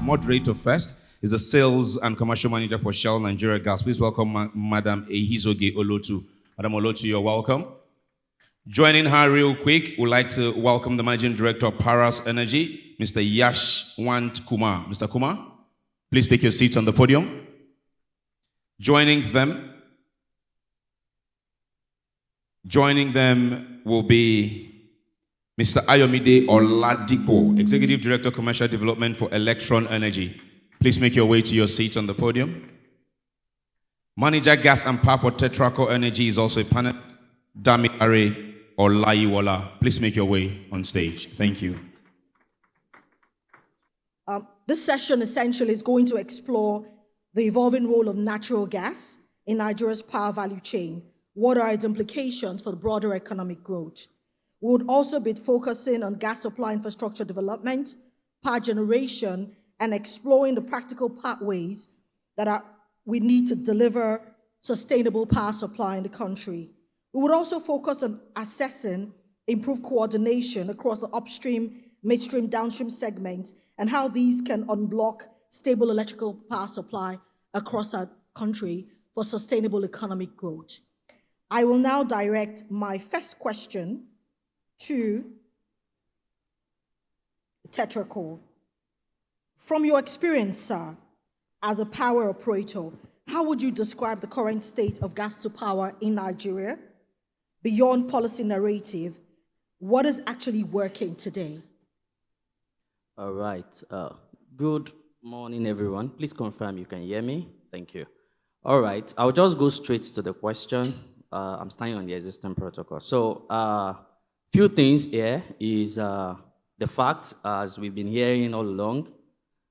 moderator first is the Sales and Commercial Manager for Shell Nigeria Gas. Please welcome Madam Ehizogie Olotu. Madam Olotu, you're welcome. Joining her real quick, we'd like to welcome the Managing Director of Paras Energy, Mr. Yashwant Kumar. Mr. Kumar, please take your seats on the podium. Joining them will be Mr. Ayomide Oladapo, Executive Director, Commercial Development for Elektron Energy. Please make your way to your seats on the podium. Manager Gas and Power for Tetracore Energy is also a panel. Damilare Olayiwola, please make your way on stage. Thank you. This session essentially is going to explore the evolving role of natural gas in Nigeria's power value chain. What are its implications for the broader economic growth? We would also be focusing on gas supply infrastructure development, power generation, and exploring the practical pathways that we need to deliver sustainable power supply in the country. We would also focus on assessing improved coordination across the upstream, midstream, downstream segments, and how these can unblock stable electrical power supply across our country for sustainable economic growth. I will now direct my first question to Tetracore. From your experience, sir, as a power operator, how would you describe the current state of gas to power in Nigeria? Beyond policy narrative, what is actually working today? All right. Good morning, everyone. Please confirm you can hear me. Thank you. All right. I'll just go straight to the question. I'm standing on the existing protocol. So, few things here is the fact, as we've been hearing all along,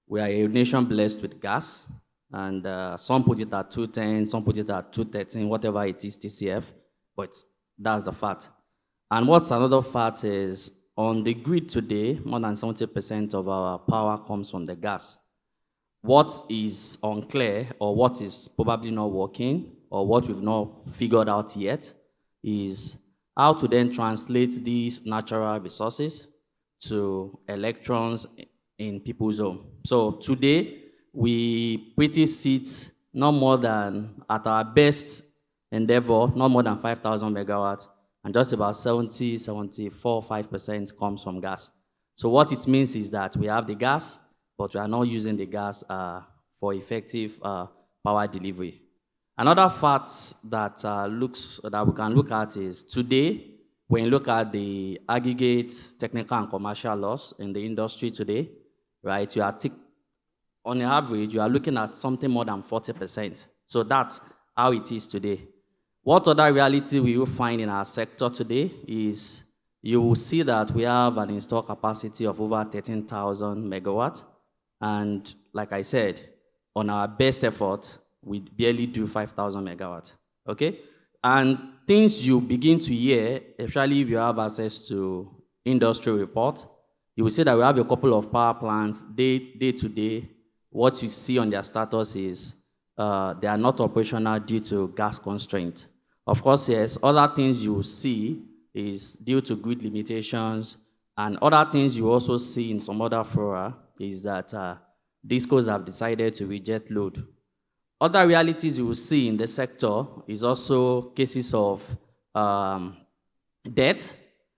we are a nation blessed with gas, and some put it at 210, some put it at 213, whatever it is, TCF, but that's the fact. And what's another fact is, on the grid today, more than 70% of our power comes from the gas. What is unclear, or what is probably not working, or what we've not figured out yet, is how to then translate these natural resources to electrons in people's home. So today, we pretty sit not more than, at our best endeavor, not more than 5,000 megawatts, and just about 70, 74, 5% comes from gas. So what it means is that we have the gas, but we are not using the gas for effective power delivery. Another fact that we can look at is today, when you look at the aggregate technical and commercial loss in the industry today, right, you are on average, you are looking at something more than 40%. So that's how it is today. What other reality we will find in our sector today is you will see that we have an installed capacity of over 13,000 megawatts. And like I said, on our best effort, we barely do 5,000 megawatts, okay? And things you begin to hear, especially if you have access to industry reports, you will see that we have a couple of power plants day to day. What you see on their status is they are not operational due to gas constraint. Of course, yes, other things you will see is due to grid limitations, and other things you also see in some other fora is that discos have decided to reject load. Other realities you will see in the sector is also cases of debt,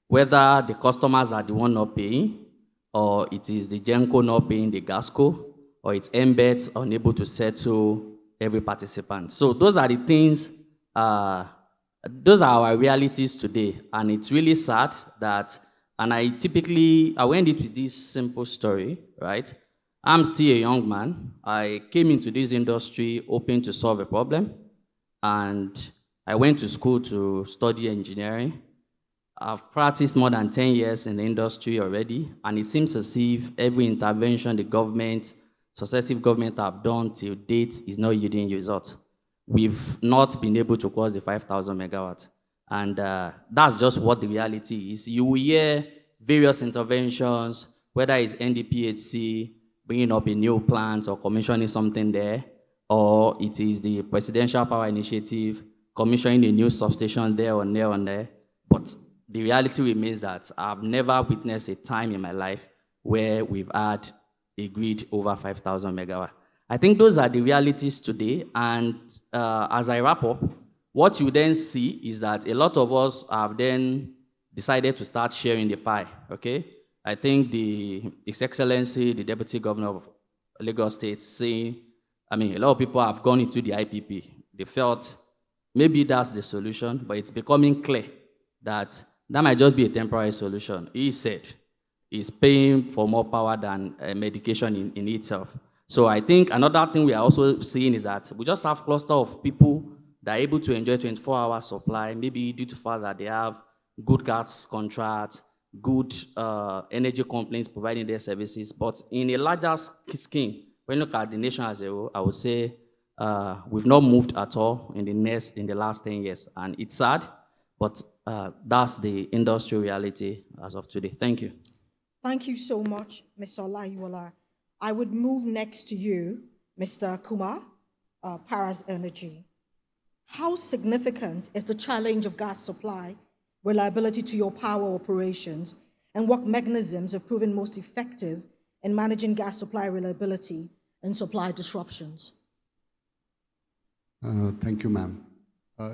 whether the customers are the one not paying, or it is the GENCO not paying the GASCO, or it's embeds unable to settle every participant. So those are the things, those are our realities today. And it's really sad that, and I went it with this simple story, right? I'm still a young man. I came into this industry hoping to solve a problem, and I went to school to study engineering. I've practiced more than 10 years in the industry already, and it seems as if every intervention the government, successive government have done till date is not yielding results. We've not been able to cross the 5,000 megawatts, and that's just what the reality is. You will hear various interventions, whether it's NDPHC, bringing up a new plant or commissioning something there, or it is the Presidential Power Initiative commissioning a new substation there or there. But the reality remains that I've never witnessed a time in my life where we've had a grid over 5,000 megawatt. I think those are the realities today. And as I wrap up, what you then see is that a lot of us have then decided to start sharing the pie, okay? I think His Excellency, the Deputy Governor of Lagos State, saying, a lot of people have gone into the IPP. They felt maybe that's the solution, but it's becoming clear that that might just be a temporary solution. He said he's paying for more power than medication in itself. So I think another thing we are also seeing is that we just have a cluster of people that are able to enjoy 24-hour supply, maybe due to the fact that they have good gas contracts, good energy companies providing their services. But in a larger scheme, when you look at the nation as a whole, I would say we've not moved at all in the last 10 years. And it's sad, but that's the industry reality as of today. Thank you. Thank you so much, Mr. Olayiwola. I would move next to you, Mr. Kumar, Paras Energy. How significant is the challenge of gas supply, reliability to your power operations, and what mechanisms have proven most effective in managing gas supply reliability and supply disruptions? Thank you, ma'am.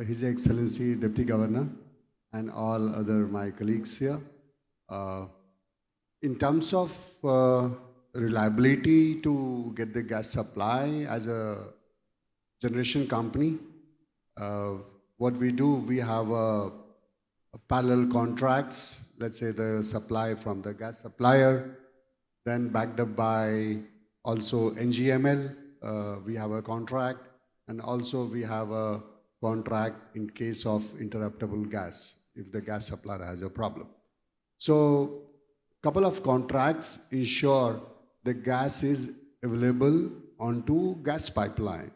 His Excellency, Deputy Governor, and all other my colleagues here. In terms of reliability to get the gas supply as a generation company, what we do, we have a parallel contracts, let's say the supply from the gas supplier, then backed up by also NGML, we have a contract, and also we have a contract in case of interruptible gas, if the gas supplier has a problem. So, couple of contracts ensure the gas is available onto gas pipeline.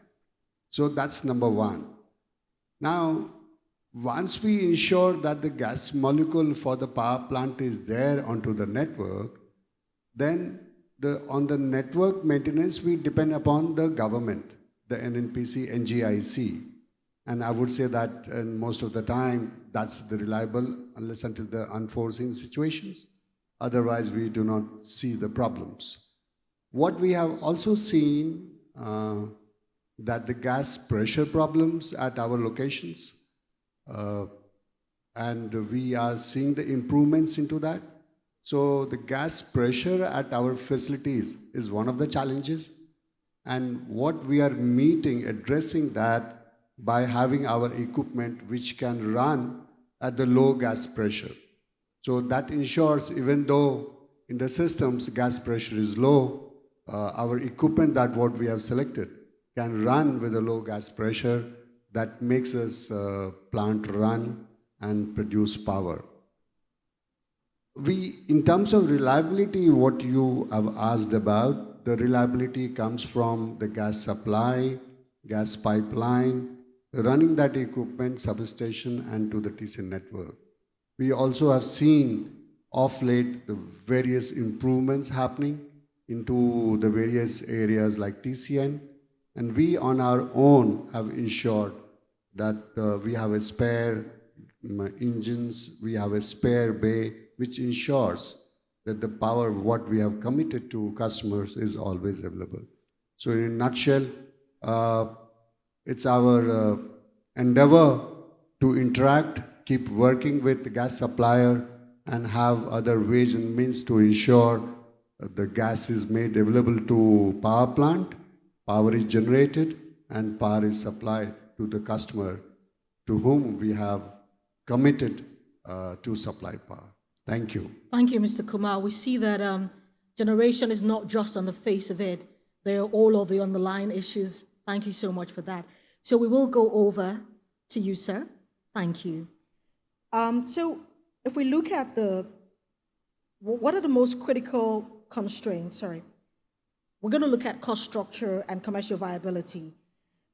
So that's number one. Now, once we ensure that the gas molecule for the power plant is there onto the network, then on the network maintenance, we depend upon the government, the NNPC, NGIC. And I would say that in most of the time, that's the reliable, unless until the unforeseen situations. Otherwise, we do not see the problems. What we have also seen that the gas pressure problems at our locations, and we are seeing the improvements into that. So the gas pressure at our facilities is one of the challenges. And what we are addressing that by having our equipment which can run at the low gas pressure. So that ensures, even though in the systems gas pressure is low, our equipment that what we have selected can run with a low gas pressure that makes us plant run and produce power. In terms of reliability, what you have asked about, the reliability comes from the gas supply, gas pipeline, running that equipment, substation, and to the TC network. We also have seen of late the various improvements happening into the various areas like TCN, and we on our own have ensured that we have a spare engines, we have a spare bay, which ensures that the power what we have committed to customers is always available. So in a nutshell, it's our endeavor to interact, keep working with the gas supplier, and have other ways and means to ensure that the gas is made available to power plant, power is generated, and power is supplied to the customer to whom we have committed to supply power. Thank you. Thank you, Mr. Kumar. We see that generation is not just on the face of it. There are all of the underlying issues. Thank you so much for that. So we will go over to you, sir. Thank you. So if we look at what are the most critical constraints? We're going to look at cost structure and commercial viability.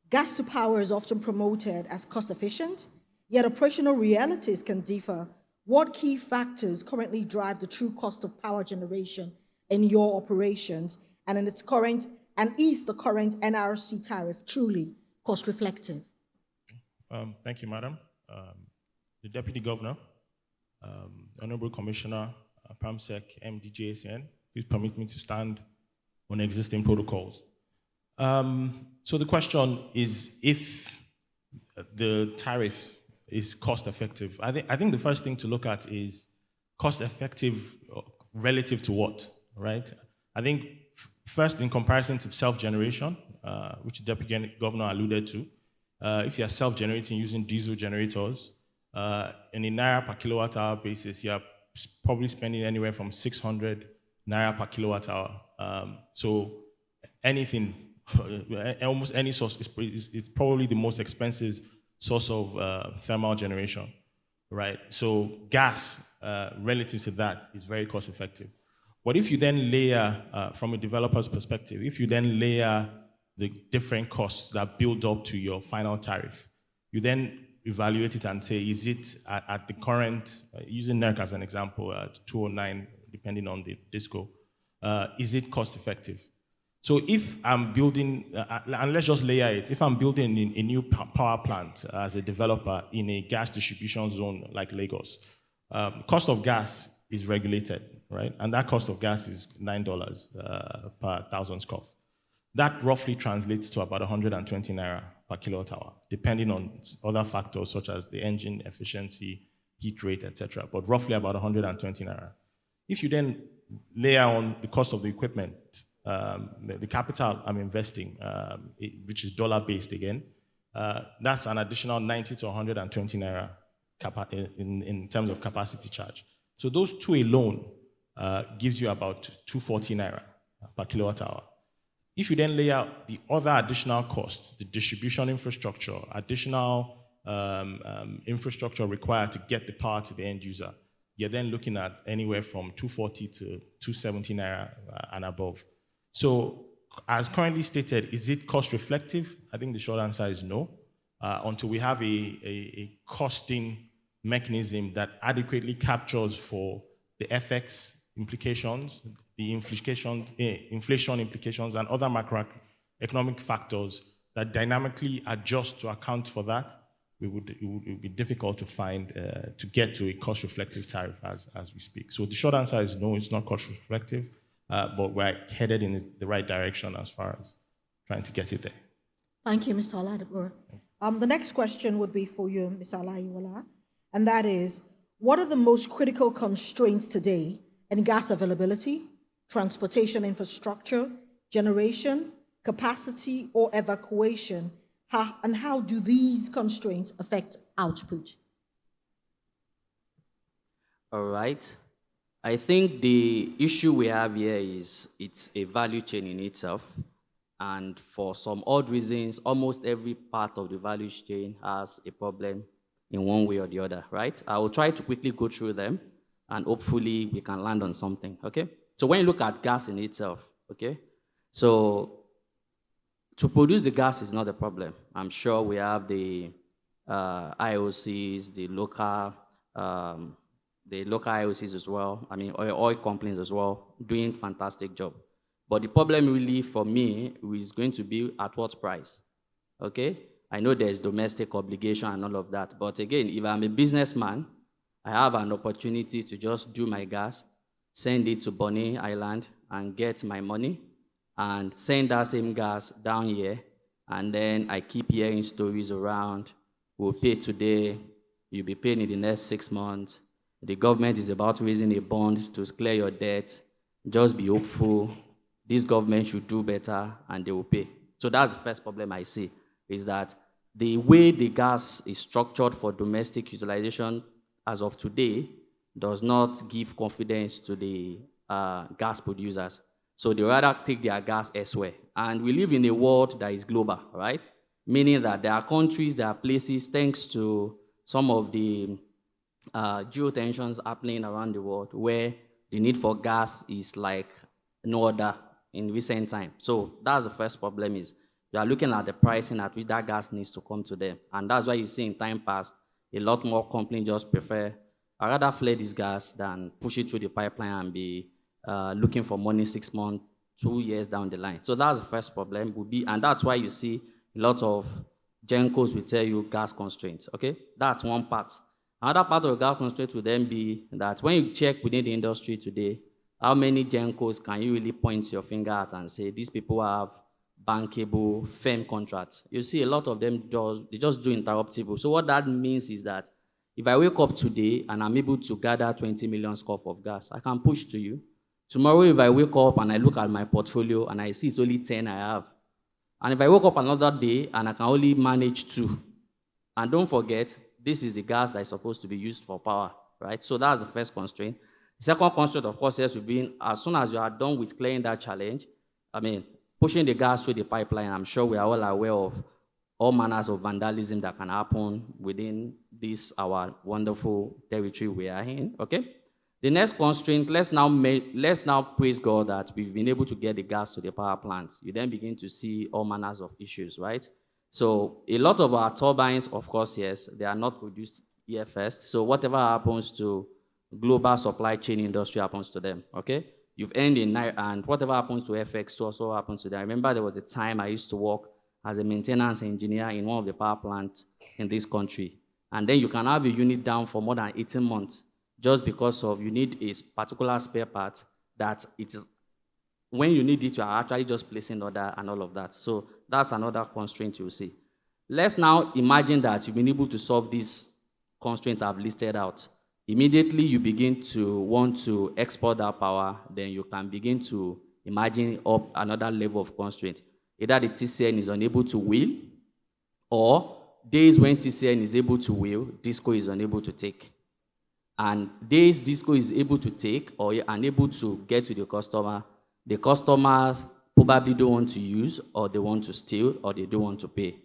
Gas to power is often promoted as cost efficient, yet operational realities can differ. What key factors currently drive the true cost of power generation in your operations, and is the current NRC tariff truly cost reflective? Thank you, Madam. The Deputy Governor, Honorable Commissioner, PAMSEC, MD GACN, please permit me to stand on existing protocols. So the question is if the tariff is cost effective. I think the first thing to look at is cost effective relative to what, right? I think first in comparison to self-generation, which the Deputy Governor alluded to, if you're self-generating using diesel generators, in a Naira per kilowatt hour basis, you're probably spending anywhere from 600 Naira per kilowatt hour. So anything, almost any source, it's probably the most expensive source of thermal generation, right? So gas, relative to that, is very cost effective. But if you then layer, from a developer's perspective, if you then layer the different costs that build up to your final tariff, you then evaluate it and say, is it at the current, using NERC as an example, at 209, depending on the disco, is it cost effective? So if I'm building, and let's just layer it, if I'm building a new power plant as a developer in a gas distribution zone like Lagos, cost of gas is regulated, right? And that cost of gas is $9 per 1,000 scoff. That roughly translates to about 120 Naira per kilowatt hour, depending on other factors such as the engine efficiency, heat rate, etc. But roughly about 120 Naira. If you then layer on the cost of the equipment, the capital I'm investing, which is dollar-based again, that's an additional 90 to 120 Naira in terms of capacity charge. So those two alone gives you about 240 Naira per kilowatt hour. If you then lay out the other additional costs, the distribution infrastructure, additional infrastructure required to get the power to the end user, you're then looking at anywhere from 240 to 270 Naira and above. So as currently stated, is it cost reflective? I think the short answer is no, until we have a costing mechanism that adequately captures for the FX implications, the inflation implications, and other macroeconomic factors that dynamically adjust to account for that. It would be difficult to find, to get to a cost-reflective tariff as we speak. So the short answer is no, it's not cost-reflective, but we're headed in the right direction as far as trying to get it there. Thank you, Mr. Oladapo. The next question would be for you, Mr. Olayiwola, and that is, what are the most critical constraints today in gas availability, transportation infrastructure, generation, capacity, or evacuation? And how do these constraints affect output? All right. I think the issue we have here is it's a value chain in itself. And for some odd reasons, almost every part of the value chain has a problem in one way or the other, right? I will try to quickly go through them, and hopefully we can land on something, okay? So when you look at gas in itself, okay? So to produce the gas is not a problem. I'm sure we have the IOCs, the local IOCs as well, I mean, oil companies as well, doing fantastic job. But the problem really for me is going to be at what price, okay? I know there's domestic obligation and all of that, but again, if I'm a businessman, I have an opportunity to just do my gas, send it to Bonny Island and get my money, and send that same gas down here, and then I keep hearing stories around, we'll pay today, you'll be paying in the next 6 months, the government is about raising a bond to clear your debt, just be hopeful, this government should do better, and they will pay. So that's the first problem I see, is that the way the gas is structured for domestic utilization as of today does not give confidence to the gas producers. So they rather take their gas elsewhere. And we live in a world that is global, right? Meaning that there are countries, there are places, thanks to some of the geotensions happening around the world, where the need for gas is like no other in recent time. So that's the first problem, is you are looking at the pricing at which that gas needs to come to them. And that's why you see in time past, a lot more companies just prefer, I'd rather flare this gas than push it through the pipeline and be looking for money 6 months, 2 years down the line. So that's the first problem, and that's why you see a lot of GENCOs will tell you gas constraints, okay? That's one part. Another part of gas constraint will then be that when you check within the industry today, How many gencos can you really point your finger at and say, these people have bankable, firm contracts? You see a lot of them, they just do interruptible. So what that means is that if I wake up today and I'm able to gather 20 million scoff of gas, I can push to you. Tomorrow, if I wake up and I look at my portfolio and I see it's only 10 I have, and if I wake up another day and I can only manage 2, and don't forget, this is the gas that is supposed to be used for power, right? So that's the first constraint. The second constraint, of course, has to be, as soon as you are done with clearing that challenge, pushing the gas through the pipeline, I'm sure we are all aware of all manners of vandalism that can happen within this, our wonderful territory we are in, okay? The next constraint, let's now praise God that we've been able to get the gas to the power plants. You then begin to see all manners of issues, right? So a lot of our turbines, of course, yes, they are not produced here first. So whatever happens to global supply chain industry happens to them, okay? You've earned in night, and whatever happens to FX also happens to them. I remember there was a time I used to work as a maintenance engineer in one of the power plants in this country. And then you can have a unit down for more than 18 months just because of you need a particular spare part that it is, when you need it, you are actually just placing order and all of that. So that's another constraint you'll see. Let's now imagine that you've been able to solve this constraint I've listed out. Immediately you begin to want to export that power, then you can begin to imagine up another level of constraint. Either the TCN is unable to wheel, or days when TCN is able to wheel, DISCO is unable to take. And days DISCO is able to take or unable to get to the customers probably don't want to use, or they want to steal, or they don't want to pay.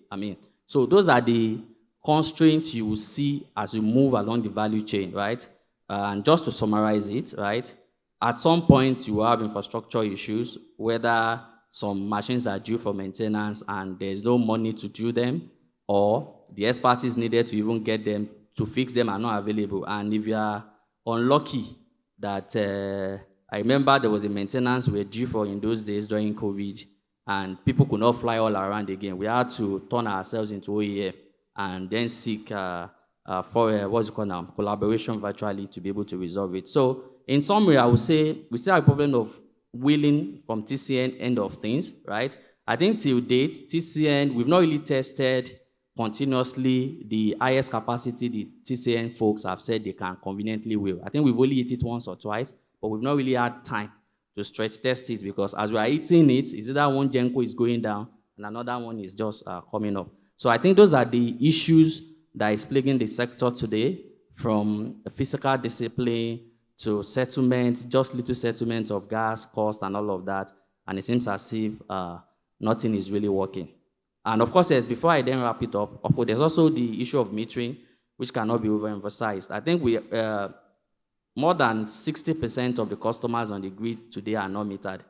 So those are the constraints you will see as you move along the value chain, right? And just to summarize it, right? At some point, you will have infrastructure issues, whether some machines are due for maintenance and there's no money to do them, or the expertise needed to even get them to fix them are not available. And if you are unlucky that, I remember there was a maintenance we were due for in those days during COVID, and people could not fly all around again. We had to turn ourselves into OEM and then seek collaboration virtually to be able to resolve it. So in summary, I would say we still have a problem of wheeling from TCN end of things, right? I think till date, TCN, we've not really tested continuously the highest capacity the TCN folks have said they can conveniently wheel. I think we've only hit it once or twice, but we've not really had time to stretch test it, because as we are hitting it, is either one Genco is going down and another one is just coming up. So I think those are the issues that is plaguing the sector today, from physical discipline to settlement, just little settlements of gas cost and all of that. And it seems as if nothing is really working. And of course, yes, before I then wrap it up, there's also the issue of metering, which cannot be overemphasized. I think more than 60% of the customers on the grid today are not metered.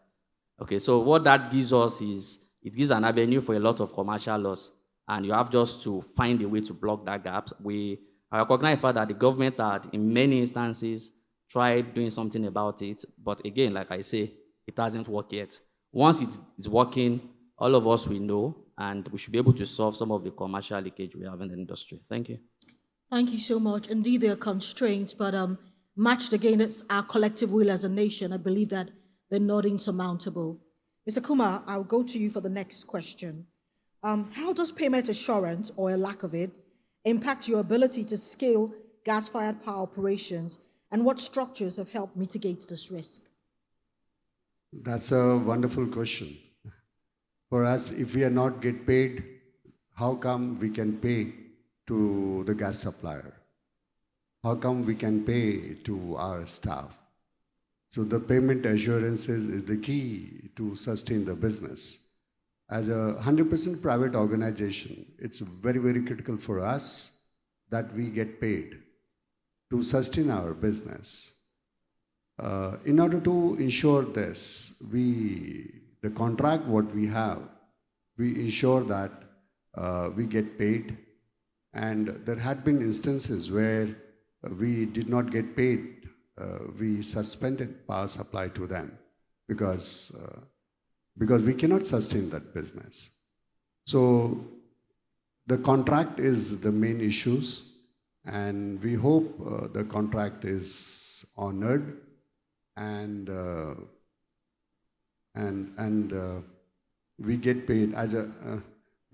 Okay, so what that gives us is, it gives an avenue for a lot of commercial loss, and you have just to find a way to block that gap. I recognize the fact that the government had, in many instances, tried doing something about it, but again, like I say, it hasn't worked yet. Once it is working, all of us will know, and we should be able to solve some of the commercial leakage we have in the industry. Thank you. Thank you so much. Indeed, there are constraints, but matched against our collective will as a nation, I believe that they're not insurmountable. Mr. Kumar, I'll go to you for the next question. How does payment assurance, or a lack of it, impact your ability to scale gas-fired power operations, and what structures have helped mitigate this risk? That's a wonderful question. For us, if we are not get paid, how come we can pay to the gas supplier? How come we can pay to our staff? So the payment assurances is the key to sustain the business. As a 100% private organization, it's very, very critical for us that we get paid to sustain our business. In order to ensure this, the contract what we have, we ensure that we get paid. And there had been instances where we did not get paid. We suspended power supply to them because we cannot sustain that business. So the contract is the main issues, and we hope the contract is honored. and we get paid as a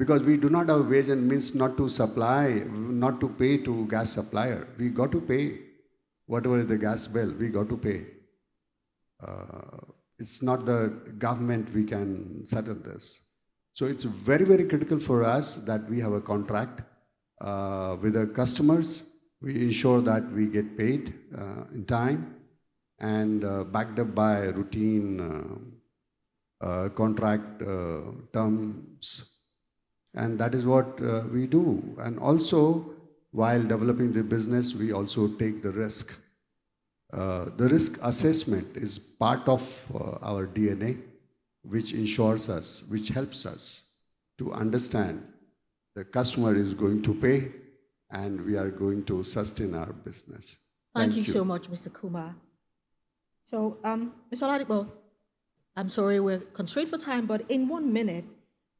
because we do not have wage and means not to supply, not to pay to gas supplier. We got to pay whatever is the gas bill. We got to pay. It's not the government we can settle this. So it's very, very critical for us that we have a contract with the customers. We ensure that we get paid in time and backed up by routine contract terms. And that is what we do. And also, while developing the business, we also take the risk. The risk assessment is part of our DNA, which ensures us, which helps us to understand the customer is going to pay and we are going to sustain our business. Thank you so much, Mr. Kumar. So, Mr. Oladipo, I'm sorry we're constrained for time, but in 1 minute,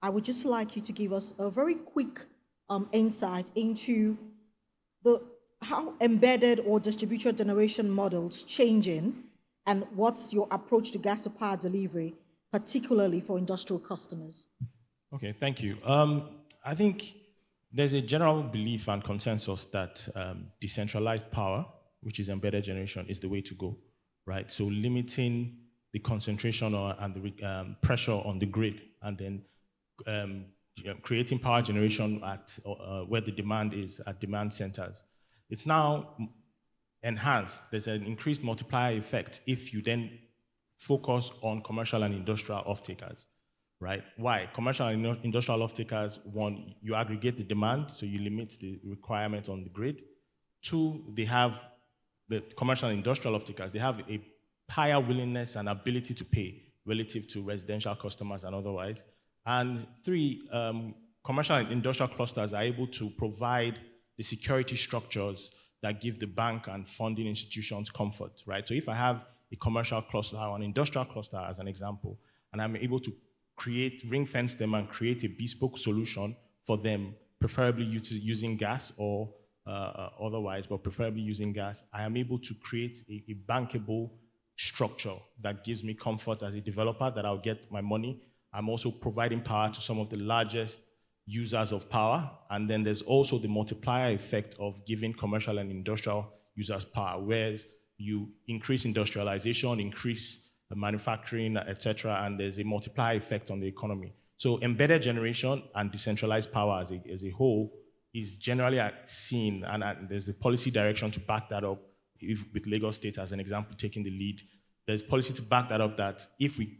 I would just like you to give us a very quick insight into how embedded or distributed generation models changing and what's your approach to gas to power delivery, particularly for industrial customers. Okay, thank you. I think there's a general belief and consensus that decentralized power, which is embedded generation, is the way to go, right? So limiting the concentration and the pressure on the grid, and then creating power generation at where the demand is at demand centers. It's now enhanced. There's an increased multiplier effect if you then focus on commercial and industrial off-takers, right? Why? Commercial and industrial off-takers, one, you aggregate the demand, so you limit the requirement on the grid. Two, they have the commercial and industrial off-takers, they have a higher willingness and ability to pay relative to residential customers and otherwise. And three, commercial and industrial clusters are able to provide the security structures that give the bank and funding institutions comfort, right? So if I have a commercial cluster or an industrial cluster as an example, and I'm able to ring fence them and create a bespoke solution for them, preferably using gas or otherwise, but preferably using gas, I am able to create a bankable structure that gives me comfort as a developer that I'll get my money. I'm also providing power to some of the largest users of power. And then there's also the multiplier effect of giving commercial and industrial users power, whereas you increase industrialization, increase manufacturing, etc., and there's a multiplier effect on the economy. So embedded generation and decentralized power as a whole is generally seen, and there's the policy direction to back that up, with Lagos State as an example taking the lead. There's policy to back that up that if we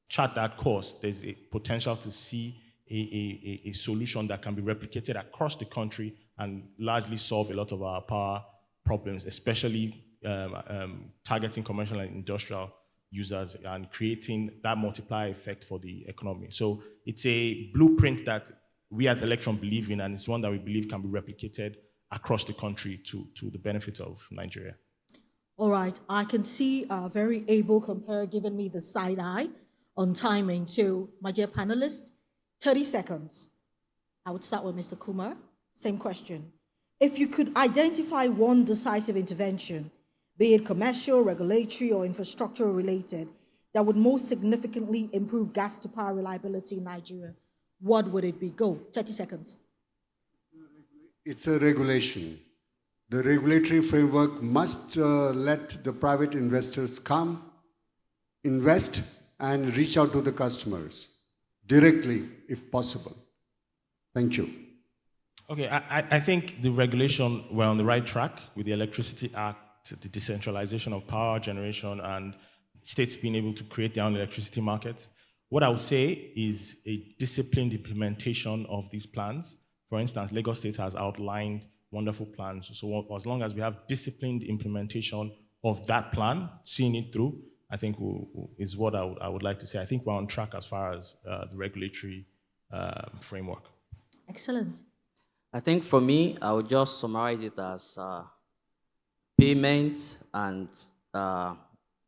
chart that course, there's a potential to see a solution that can be replicated across the country and largely solve a lot of our power problems, especially targeting commercial and industrial users and creating that multiplier effect for the economy. So it's a blueprint that we at Elektron believe in, and it's one that we believe can be replicated across the country to the benefit of Nigeria. All right, I can see a very able compare giving me the side eye on timing. So, my dear panelists, 30 seconds. I would start with Mr. Kumar. Same question. If you could identify one decisive intervention, be it commercial, regulatory, or infrastructure related, that would most significantly improve gas to power reliability in Nigeria, what would it be? Go, 30 seconds. It's a regulation. The regulatory framework must let the private investors come, invest, and reach out to the customers directly, if possible. Thank you. Okay, I think the regulation, we're on the right track with the Electricity Act, the decentralization of power generation, and states being able to create their own electricity markets. What I would say is a disciplined implementation of these plans. For instance, Lagos State has outlined wonderful plans. So as long as we have disciplined implementation of that plan, seeing it through, I think is what I would like to say. I think we're on track as far as the regulatory framework. Excellent. I think for me, I would just summarize it as payment and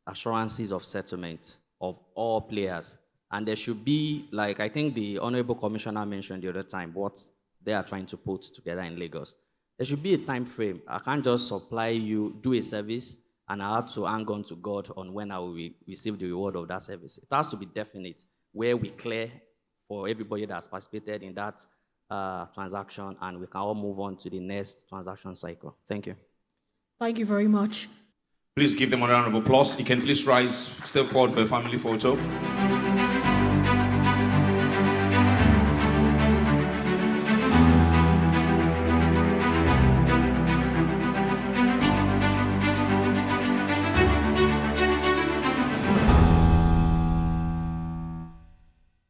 assurances of settlement of all players. And there should be, like I think the Honorable Commissioner mentioned the other time, what they are trying to put together in Lagos. There should be a time frame. I can't just supply you, do a service, and I have to hang on to God on when I will receive the reward of that service. It has to be definite, where we clear for everybody that's participated in that transaction, and we can all move on to the next transaction cycle. Thank you. Thank you very much. Please give them a round of applause. You can please rise, step forward for a family photo.